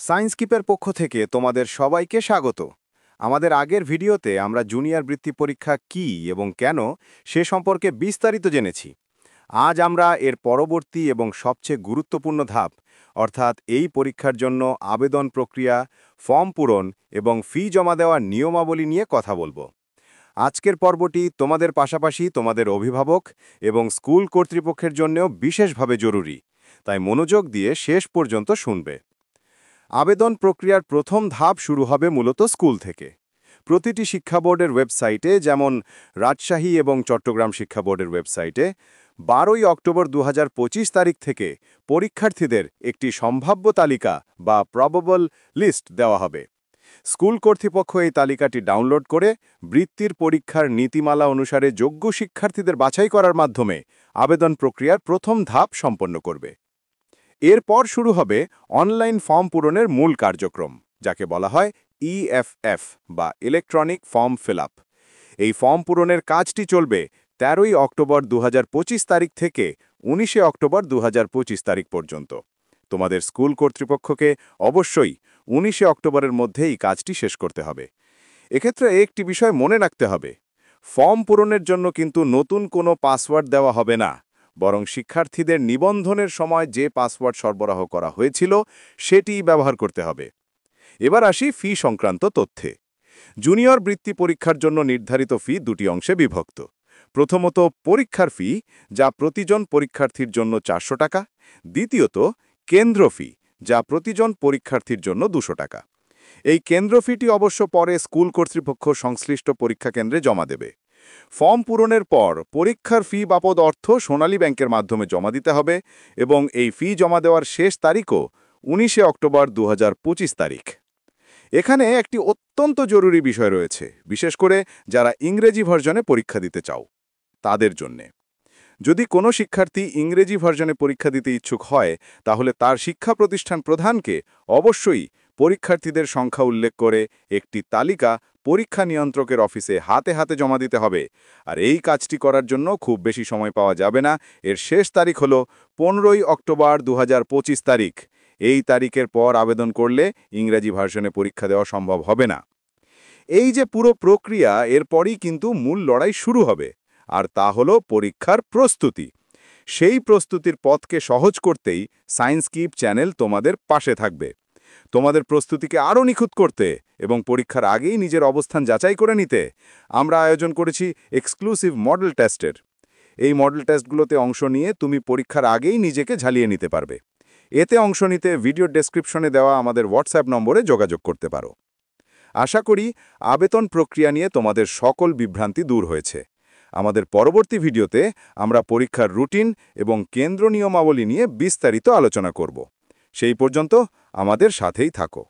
Science কিপের পক্ষ থেকে তোমাদের সবাইকে স্বাগত। আমাদের আগের ভিডিওতে আমরা জুনিয়র বৃত্তি পরীক্ষা কি এবং কেন সে সম্পর্কে বিস্তারিত জেনেছি। আজ আমরা এর পরবর্তী এবং সবচেয়ে গুরুত্বপূর্ণ ধাপ অর্থাৎ এই পরীক্ষার জন্য আবেদন প্রক্রিয়া, ফর্ম পূরণ এবং ফি জমা দেওয়ার নিয়মাবলী নিয়ে কথা বলবো। আজকের পর্বটি তোমাদের পাশাপাশি তোমাদের অভিভাবক এবং স্কুল কর্তৃপক্ষের জন্যও বিশেষভাবে জরুরি, তাই মনোযোগ দিয়ে শেষ পর্যন্ত শুনবে। আবেদন প্রক্রিয়ার প্রথম ধাপ শুরু হবে মূলত স্কুল থেকে। প্রতিটি শিক্ষা বোর্ডের ওয়েবসাইটে, যেমন রাজশাহী এবং চট্টগ্রাম শিক্ষা বোর্ডের ওয়েবসাইটে 12 অক্টোবর 2025 তারিখ থেকে পরীক্ষার্থীদের একটি সম্ভাব্য তালিকা বা প্রবাবল লিস্ট দেওয়া হবে। স্কুল কর্তৃপক্ষ এই তালিকাটি ডাউনলোড করে বৃত্তির পরীক্ষার নীতিমালা অনুসারে যোগ্য শিক্ষার্থীদের বাছাই করার মাধ্যমে আবেদন প্রক্রিয়ার প্রথম ধাপ সম্পন্ন করবে। এরপর শুরু হবে অনলাইন ফর্ম পূরণের মূল কার্যক্রম, যাকে বলা হয় ইএফএফ বা ইলেকট্রনিক ফর্ম ফিল আপ। এই ফর্ম পূরণের কাজটি চলবে 13 অক্টোবর 2025 তারিখ থেকে 19 অক্টোবর 2025 তারিখ পর্যন্ত। তোমাদের স্কুল কর্তৃপক্ষকে অবশ্যই 19 অক্টোবরের মধ্যে এই কাজটি শেষ করতে হবে। এক্ষেত্রে একটি বিষয় মনে রাখতে হবে, ফর্ম পূরণের জন্য কিন্তু নতুন কোনো পাসওয়ার্ড দেওয়া হবে না, বরং শিক্ষার্থীদের নিবন্ধনের সময় যে পাসওয়ার্ড সরবরাহ করা হয়েছিল সেটিই ব্যবহার করতে হবে। এবার আসি ফি সংক্রান্ত তথ্যে। জুনিয়র বৃত্তি পরীক্ষার জন্য নির্ধারিত ফি দুটি অংশে বিভক্ত। প্রথমত পরীক্ষার ফি, যা প্রতিজন পরীক্ষার্থীর জন্য 400 টাকা। দ্বিতীয়ত কেন্দ্র ফি, যা প্রতিজন পরীক্ষার্থীর জন্য 200 টাকা। এই কেন্দ্র ফিটি অবশ্য পরে স্কুল কর্তৃপক্ষ সংশ্লিষ্ট পরীক্ষা কেন্দ্রে জমা দেবে। ফর্ম পূরণের পর পরীক্ষার ফি বাবদ অর্থ সোনালী ব্যাংকের মাধ্যমে জমা দিতে হবে এবং এই ফি জমা দেওয়ার শেষ তারিখও 19 অক্টোবর 2025 তারিখ। এখানে একটি অত্যন্ত জরুরি বিষয় রয়েছে, বিশেষ করে যারা ইংরেজি ভার্জনে পরীক্ষা দিতে চাও তাদের জন্যে। যদি কোনো শিক্ষার্থী ইংরেজি ভার্জনে পরীক্ষা দিতে ইচ্ছুক হয়, তাহলে তার শিক্ষা প্রতিষ্ঠান প্রধানকে অবশ্যই পরীক্ষার্থীদের সংখ্যা উল্লেখ করে একটি তালিকা পরীক্ষা নিয়ন্ত্রকের অফিসে হাতে হাতে জমা দিতে হবে। আর এই কাজটি করার জন্য খুব বেশি সময় পাওয়া যাবে না। এর শেষ তারিখ হল 15 অক্টোবর 2025 তারিখ। এই তারিখের পর আবেদন করলে ইংরেজি ভার্সনে পরীক্ষা দেওয়া সম্ভব হবে না। এই যে পুরো প্রক্রিয়া, এরপরই কিন্তু মূল লড়াই শুরু হবে, আর তা হলো পরীক্ষার প্রস্তুতি। সেই প্রস্তুতির পথকে সহজ করতেই সায়েন্স কিপ চ্যানেল তোমাদের পাশে থাকবে। তোমাদের প্রস্তুতিকে আরও নিখুঁত করতে এবং পরীক্ষার আগেই নিজের অবস্থান যাচাই করে নিতে আমরা আয়োজন করেছি এক্সক্লুসিভ মডেল টেস্টের। এই মডেল টেস্টগুলোতে অংশ নিয়ে তুমি পরীক্ষার আগেই নিজেকে ঝালিয়ে নিতে পারবে। এতে অংশ নিতে ভিডিও ডেসক্রিপশনে দেওয়া আমাদের হোয়াটসঅ্যাপ নম্বরে যোগাযোগ করতে পারো। আশা করি আবেদন প্রক্রিয়া নিয়ে তোমাদের সকল বিভ্রান্তি দূর হয়েছে। আমাদের পরবর্তী ভিডিওতে আমরা পরীক্ষার রুটিন এবং কেন্দ্র নিয়মাবলী নিয়ে বিস্তারিত আলোচনা করব। সেই পর্যন্ত আমাদের সাথেই থাকো।